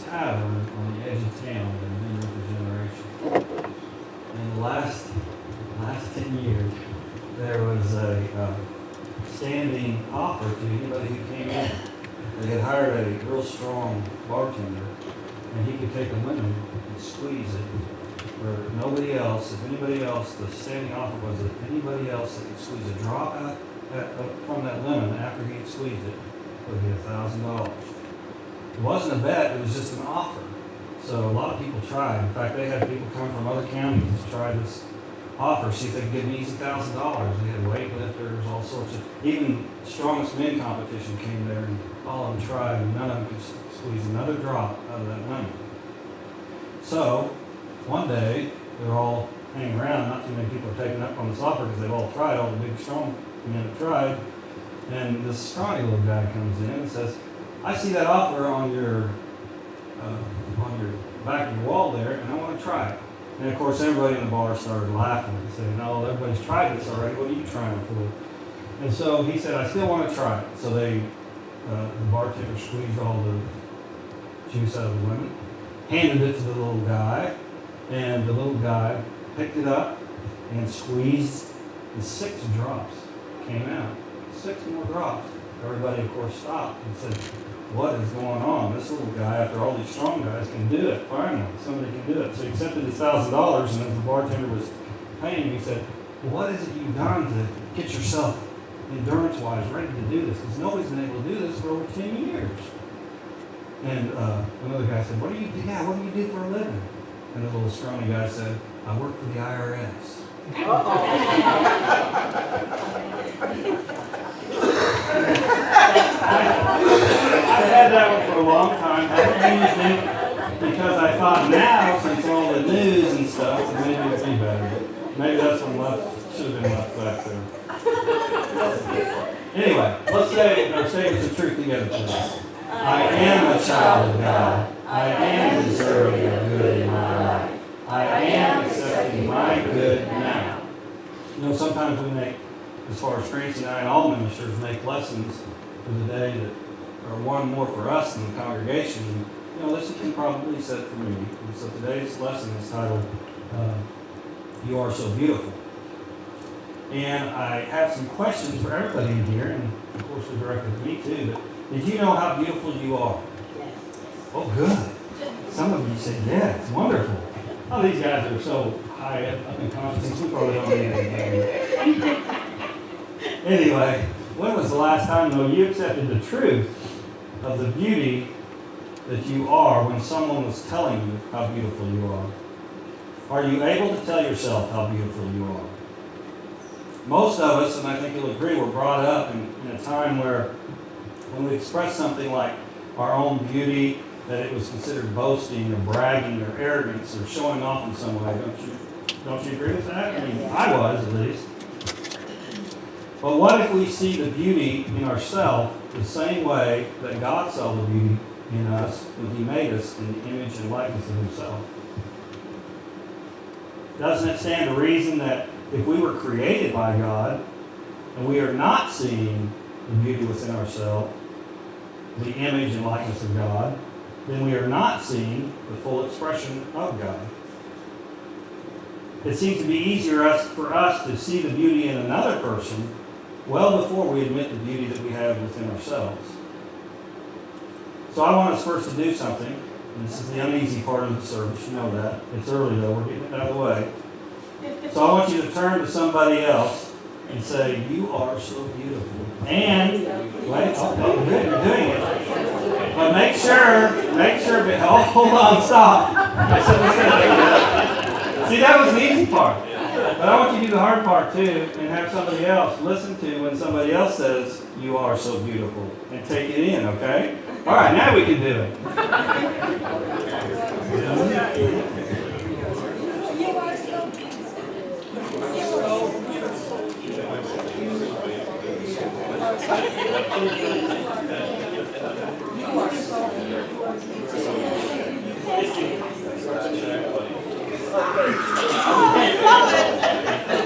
tavern on the edge of town that had been there for generations. In the last 10 years, there was a standing offer to anybody who came in. They had hired a real strong bartender, and he could take a lemon and squeeze it. Where nobody else, if anybody else, the standing offer was that anybody else that could squeeze a drop out from that lemon after he had squeezed it would get $1,000. It wasn't a bet, it was just an offer. So a lot of people tried. In fact, they had people come from other counties to try this offer, see if they could get an easy $1,000. They had weightlifters, all sorts of, even strongest men competition came there, and all of them tried, and none of them could squeeze another drop out of that lemon. So one day, they're all hanging around, not too many people are taking up on this offer because they've all tried, all the big strong men have tried, and this scrawny little guy comes in and says, I see that offer on your back of your wall there, and I want to try it. And of course, everybody in the bar started laughing and saying, no, everybody's tried this already, what are you trying for? And so he said, I still want to try it. So the bartender squeezed all the juice out of the lemon, handed it to the little guy, and the little guy picked it up and squeezed, and 6 drops came out. 6 more drops. Everybody, of course, stopped and said, what is going on? This little guy, after all these strong guys, can do it. Finally, somebody can do it. So he accepted his $1,000, and as the bartender was paying, he said, well, what is it you've done to get yourself endurance-wise ready to do this? Because nobody's been able to do this for over 10 years. And another guy said, what do you do for a living? And the little scrawny guy said, I work for the IRS. I've had that one for a long time. I haven't used it because I thought now, since all the news and stuff, maybe it'd be better. Maybe that's what should have been left back there. Anyway, let's say it's the truth together, please. I am a child of God. I am deserving of good in my life. I am accepting my good now. You know, sometimes we make, as far as Francie and I and all ministers, make lessons for the day that are one more for us than the congregation. And, you know, this can probably be said for me. And so today's lesson is titled, You Are So Beautiful. And I have some questions for everybody in here, and of course they're directed to me too, but did you know how beautiful you are? Yes. Oh, good. Some of you said, yeah, it's wonderful. Oh, these guys are so high up in consciousness, we probably don't need anything. Anyway, when was the last time, though, you accepted the truth of the beauty that you are when someone was telling you how beautiful you are? Are you able to tell yourself how beautiful you are? Most of us, and I think you'll agree, were brought up in a time where when we express something like our own beauty, that it was considered boasting or bragging or arrogance or showing off in some way. Don't you agree with that? I mean, I was, at least. But what if we see the beauty in ourselves the same way that God saw the beauty in us when He made us in the image and likeness of Himself? Doesn't it stand to reason that if we were created by God and we are not seeing the beauty within ourselves, the image and likeness of God, then we are not seeing the full expression of God? It seems to be easier for us to see the beauty in another person well before we admit the beauty that we have within ourselves. So I want us first to do something. And this is the uneasy part of the service. You know that. It's early, though. We're getting it out of the way. So I want you to turn to somebody else and say, you are so beautiful. And, wait, oh, good, you're doing it. But make sure, hold on, stop. See, that was the easy part. But I want you to do the hard part too, and have somebody else listen to when somebody else says, you are so beautiful, and take it in, okay? All right, now we can do it.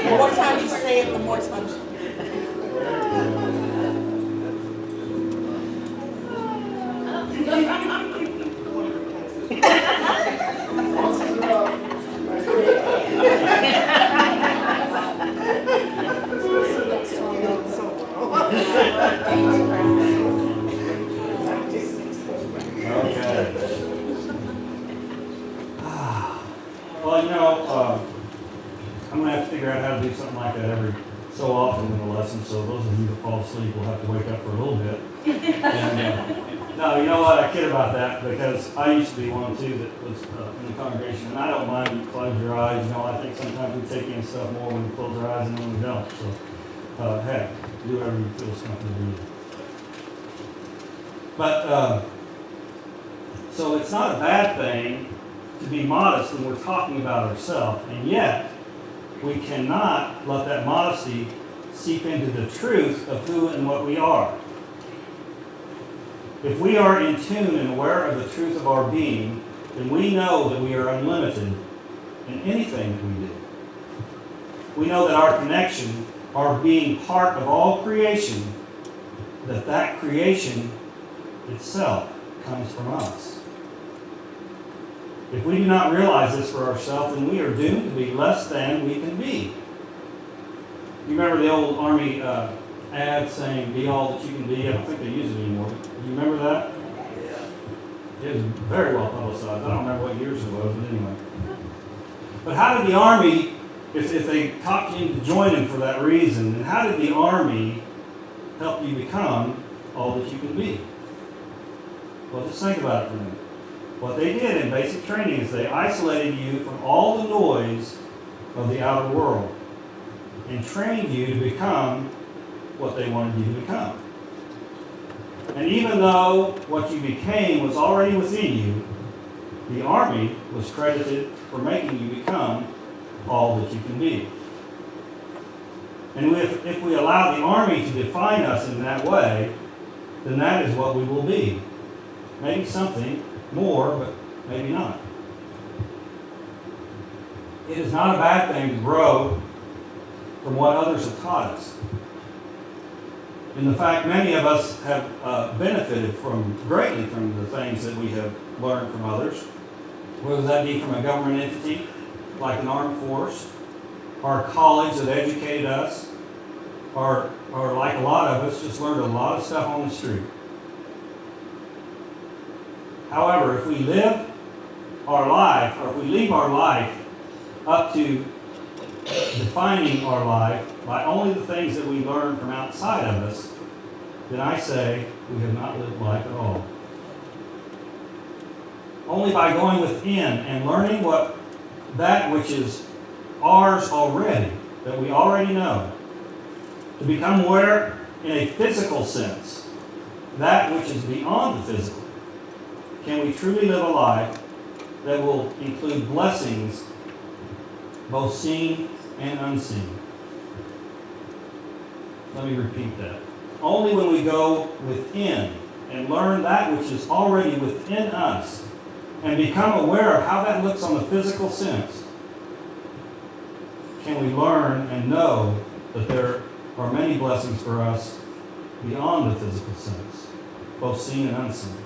The more time you say it, the more it's fun. figure out how to do something like that every so often in the lesson, so those of you that fall asleep will have to wake up for a little bit. And, no, you know what? I kid about that because I used to be one too that was in the congregation, and I don't mind you close your eyes. You know, I think sometimes we take in stuff more when we close our eyes than when we don't. So, heck, do whatever you feel is comfortable to do. But so it's not a bad thing to be modest when we're talking about ourselves, and yet we cannot let that modesty seep into the truth of who and what we are. If we are in tune and aware of the truth of our being, then we know that we are unlimited in anything that we do. We know that our connection, our being part of all creation, that creation itself comes from us. If we do not realize this for ourselves, then we are doomed to be less than we can be. You remember the old Army ad saying, "Be all that you can be"? I don't think they use it anymore. Do you remember that? Yeah. It was very well publicized. I don't remember what years it was, but anyway. But how did the Army, if they talked you into joining for that reason, then how did the Army help you become all that you can be? Well, just think about it for a minute. What they did in basic training is they isolated you from all the noise of the outer world and trained you to become what they wanted you to become. And even though what you became was already within you, the Army was credited for making you become all that you can be. And if we allow the Army to define us in that way, then that is what we will be. Maybe something more, but maybe not. It is not a bad thing to grow from what others have taught us. In the fact, many of us have benefited greatly from the things that we have learned from others, whether that be from a government entity like an armed force, or a college that educated us, or like a lot of us, just learned a lot of stuff on the street. However, if we live our life, or if we leave our life up to defining our life by only the things that we learn from outside of us, then I say we have not lived life at all. Only by going within and learning that which is ours already, that we already know, to become aware in a physical sense, that which is beyond the physical, can we truly live a life that will include blessings both seen and unseen. Let me repeat that. Only when we go within and learn that which is already within us and become aware of how that looks on the physical sense, can we learn and know that there are many blessings for us beyond the physical sense, both seen and unseen.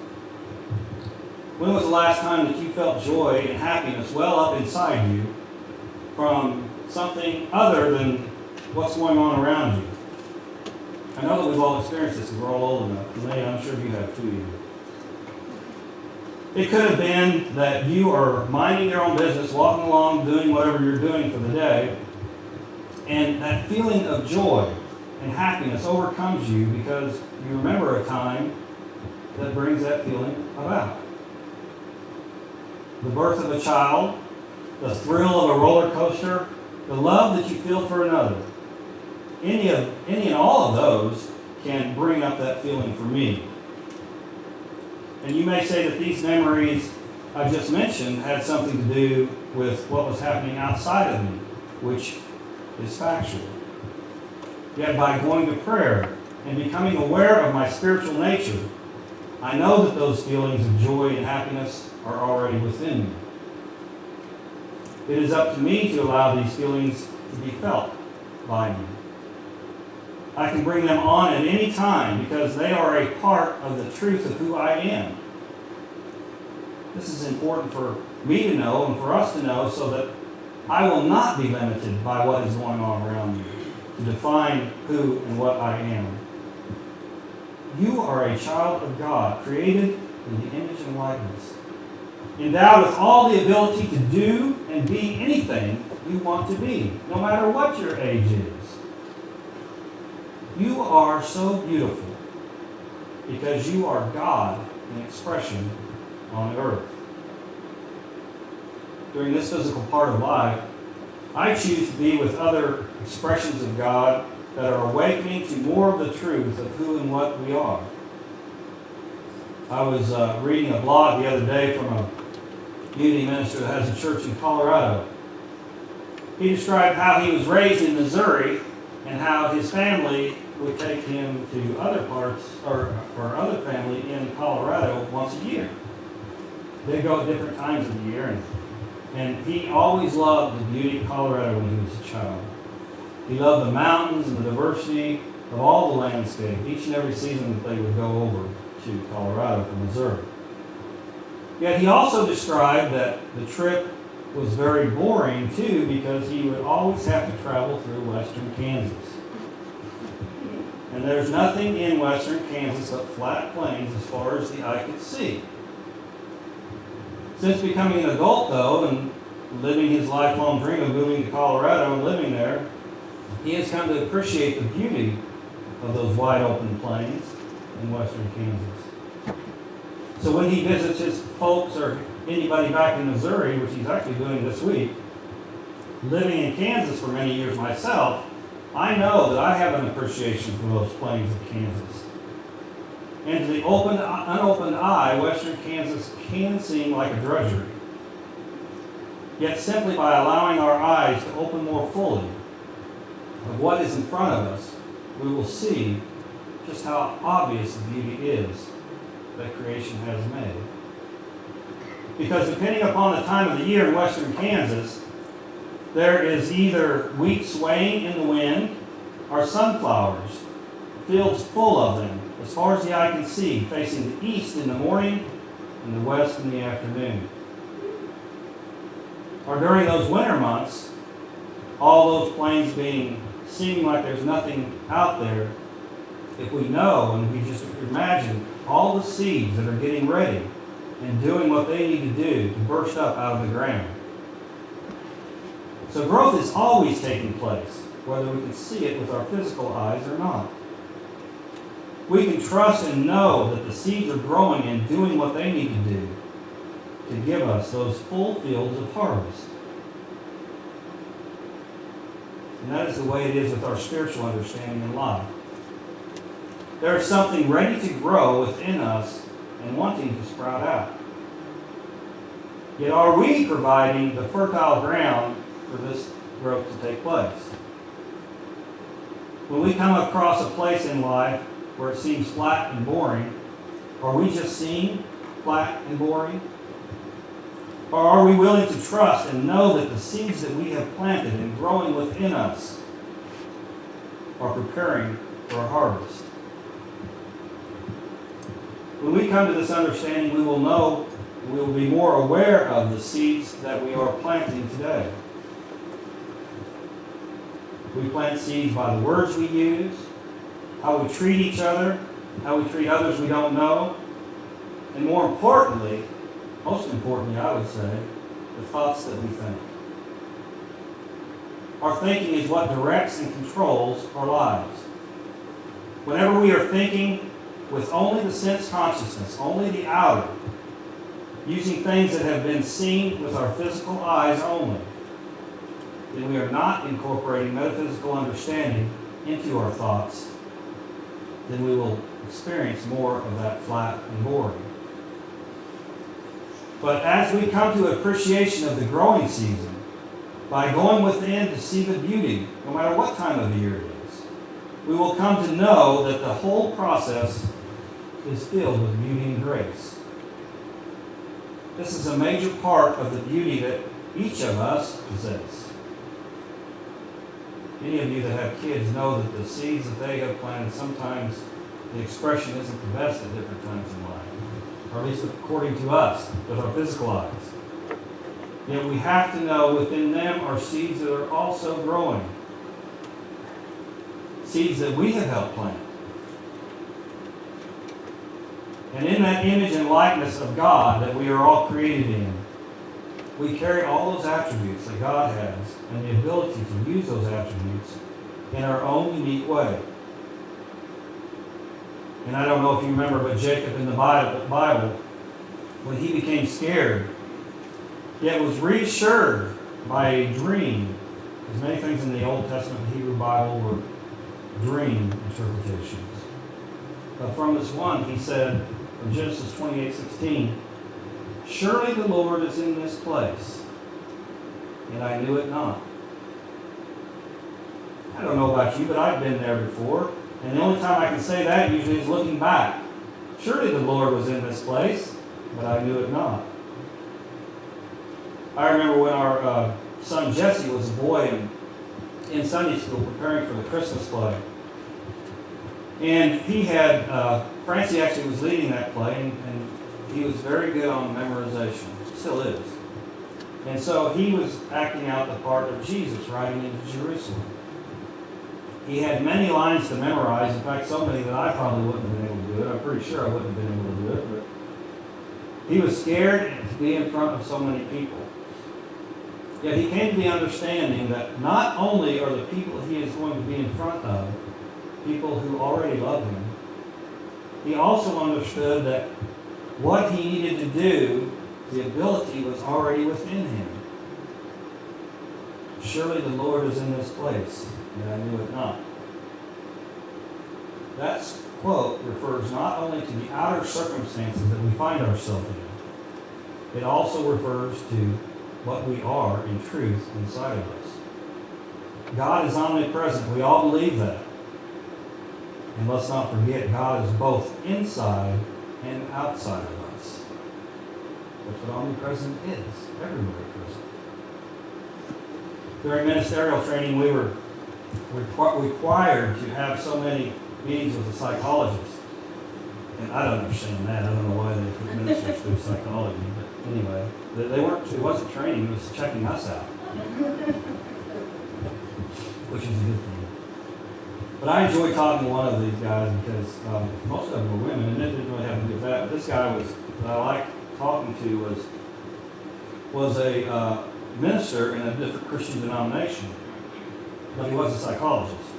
When was the last time that you felt joy and happiness well up inside you from something other than what's going on around you? I know that we've all experienced this because we're all old enough. And I'm sure you have too. It could have been that you are minding your own business, walking along, doing whatever you're doing for the day, and that feeling of joy and happiness overcomes you because you remember a time that brings that feeling about. The birth of a child, the thrill of a roller coaster, the love that you feel for another. Any and all of those can bring up that feeling for me. And you may say that these memories I just mentioned had something to do with what was happening outside of me, which is factual. Yet by going to prayer and becoming aware of my spiritual nature, I know that those feelings of joy and happiness are already within me. It is up to me to allow these feelings to be felt by me. I can bring them on at any time because they are a part of the truth of who I am. This is important for me to know and for us to know so that I will not be limited by what is going on around me to define who and what I am. You are a child of God, created in the image and likeness endowed with all the ability to do and be anything you want to be, no matter what your age is. You are so beautiful because you are God in expression on earth. During this physical part of life, I choose to be with other expressions of God that are awakening to more of the truth of who and what we are. I was reading a blog the other day from a community minister that has a church in Colorado. He described how he was raised in Missouri and how his family would take him to other parts, or other family in Colorado once a year. They go at different times of the year, and he always loved the beauty of Colorado when he was a child. He loved the mountains and the diversity of all the landscape, each and every season that they would go over to Colorado from Missouri. Yet he also described that the trip was very boring too, because he would always have to travel through western Kansas. And there's nothing in western Kansas but flat plains as far as the eye could see. Since becoming an adult, though, and living his lifelong dream of moving to Colorado and living there, he has come to appreciate the beauty of those wide open plains in western Kansas. So when he visits his folks or anybody back in Missouri, which he's actually doing this week, living in Kansas for many years myself, I know that I have an appreciation for those plains of Kansas. And to the unopened eye, western Kansas can seem like a drudgery. Yet simply by allowing our eyes to open more fully of what is in front of us, we will see just how obvious the beauty is that creation has made. Because depending upon the time of the year in western Kansas, there is either wheat swaying in the wind or sunflowers, fields full of them, as far as the eye can see, facing the east in the morning and the west in the afternoon. Or during those winter months, all those plains seeming like there's nothing out there, if we know and we just imagine all the seeds that are getting ready and doing what they need to do to burst up out of the ground. So growth is always taking place, whether we can see it with our physical eyes or not. We can trust and know that the seeds are growing and doing what they need to do to give us those full fields of harvest. And that is the way it is with our spiritual understanding in life. There is something ready to grow within us and wanting to sprout out. Yet are we providing the fertile ground for this growth to take place? When we come across a place in life where it seems flat and boring, are we just seeing flat and boring? Or are we willing to trust and know that the seeds that we have planted and growing within us are preparing for a harvest? When we come to this understanding, we will be more aware of the seeds that we are planting today. We plant seeds by the words we use, how we treat each other, how we treat others we don't know, and more importantly, most importantly, I would say, the thoughts that we think. Our thinking is what directs and controls our lives. Whenever we are thinking with only the sense consciousness, only the outer, using things that have been seen with our physical eyes only, then we are not incorporating metaphysical understanding into our thoughts, then we will experience more of that flat and boring. But as we come to appreciation of the growing season, by going within to see the beauty, no matter what time of year it is, we will come to know that the whole process is filled with beauty and grace. This is a major part of the beauty that each of us possess. Any of you that have kids know that the seeds that they have planted, sometimes the expression isn't the best at different times in life, or at least according to us, with our physical eyes. Yet we have to know within them are seeds that are also growing. Seeds that we have helped plant. And in that image and likeness of God that we are all created in, we carry all those attributes that God has and the ability to use those attributes in our own unique way. And I don't know if you remember, but Jacob in the Bible, when he became scared, yet was reassured by a dream. Because many things in the Old Testament Hebrew Bible were dream interpretations. But from this one, he said, from Genesis 28:16, surely the Lord is in this place, and I knew it not. I don't know about you, but I've been there before, and the only time I can say that usually is looking back. Surely the Lord was in this place, but I knew it not. I remember when our son Jesse was a boy in Sunday school preparing for the Christmas play. And he had, Francie actually was leading that play, and he was very good on memorization, still is. And so he was acting out the part of Jesus riding into Jerusalem. He had many lines to memorize, in fact so many that I probably wouldn't have been able to do it. I'm pretty sure I wouldn't have been able to do it, but he was scared to be in front of so many people. Yet he came to the understanding that not only are the people he is going to be in front of people who already love him, he also understood that what he needed to do, the ability was already within him. Surely the Lord is in this place, and I knew it not. That quote refers not only to the outer circumstances that we find ourselves in, it also refers to what we are in truth inside of us. God is omnipresent. We all believe that. And let's not forget, God is both inside and outside of us. That's what omnipresent is, everywhere present. During ministerial training, we were required to have so many meetings with a psychologist. And I don't understand that. I don't know why they put ministers through psychology. But anyway, it wasn't training, it was checking us out. Which is a good thing. But I enjoyed talking to one of these guys because most of them were women, and it didn't really have to do with that. But this guy that I liked talking to was a minister in a different Christian denomination, but he was a psychologist.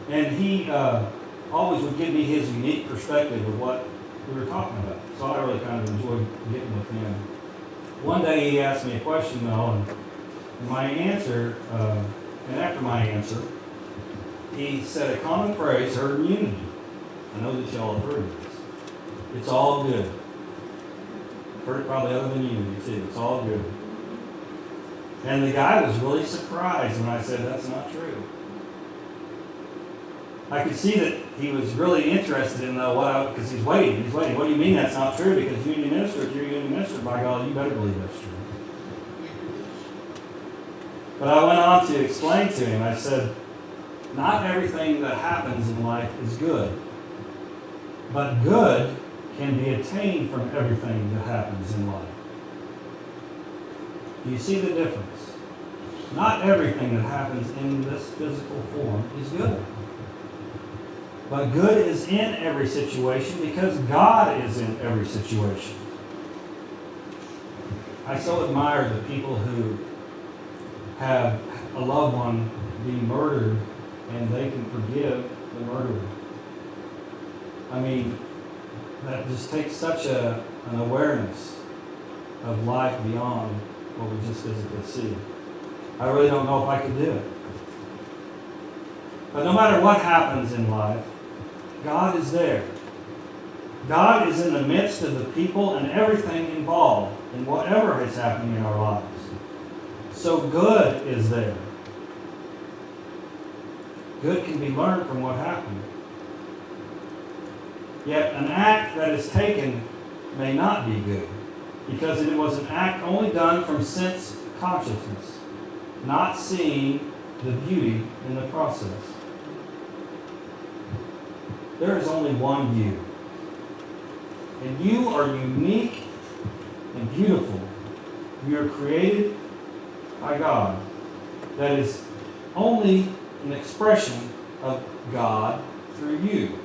And he always would give me his unique perspective of what we were talking about. So I really kind of enjoyed getting with him. One day he asked me a question, though, and my answer, and after my answer, he said a common phrase, herd immunity. I know that y'all have heard of this. It's all good. I've heard it probably other than unity, too. It's all good. And the guy was really surprised when I said that's not true. I could see that he was really interested in because he's waiting. He's waiting. What do you mean that's not true? Because you're a minister. If you're a minister, by God, you better believe that's true. But I went on to explain to him. I said, not everything that happens in life is good. But good can be attained from everything that happens in life. Do you see the difference? Not everything that happens in this physical form is good. But good is in every situation because God is in every situation. I so admire the people who have a loved one be murdered and they can forgive the murderer. I mean, that just takes such an awareness of life beyond what we just physically see. I really don't know if I could do it. But no matter what happens in life, God is there. God is in the midst of the people and everything involved in whatever is happening in our lives. So good is there. Good can be learned from what happened. Yet an act that is taken may not be good, because it was an act only done from sense consciousness, not seeing the beauty in the process. There is only one you. And you are unique and beautiful. You are created by God. That is only an expression of God through you.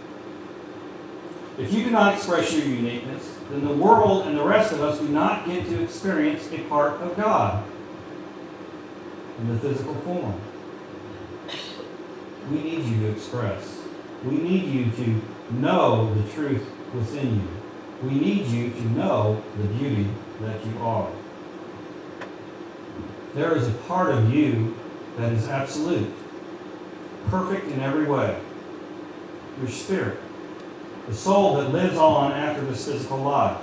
If you do not express your uniqueness, then the world and the rest of us do not get to experience a part of God in the physical form. We need you to express. We need you to know the truth within you. We need you to know the beauty that you are. There is a part of you that is absolute, perfect in every way. Your spirit, the soul that lives on after this physical life.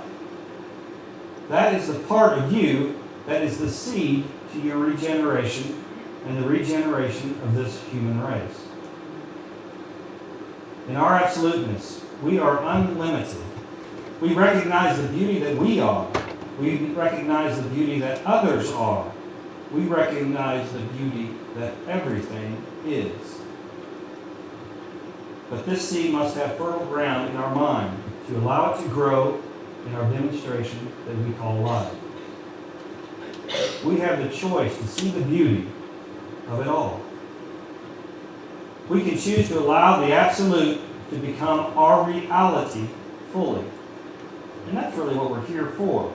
That is the part of you that is the seed to your regeneration and the regeneration of this human race. In our absoluteness, we are unlimited. We recognize the beauty that we are. We recognize the beauty that others are. We recognize the beauty that everything is. But this seed must have fertile ground in our mind to allow it to grow in our demonstration that we call life. We have the choice to see the beauty of it all. We can choose to allow the absolute to become our reality fully. And that's really what we're here for.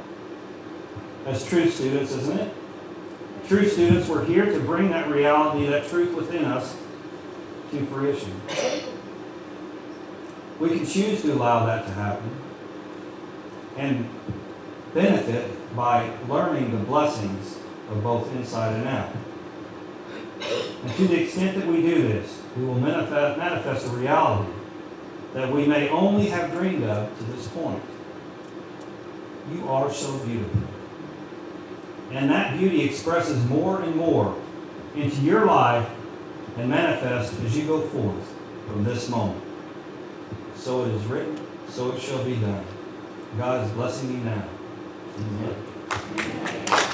As truth students, isn't it? Truth students, we're here to bring that reality, that truth within us, to fruition. We can choose to allow that to happen and benefit by learning the blessings of both inside and out. And to the extent that we do this, we will manifest a reality that we may only have dreamed of to this point. You are so beautiful. And that beauty expresses more and more into your life and manifests as you go forth from this moment. So it is written, so it shall be done. God is blessing you now. Amen.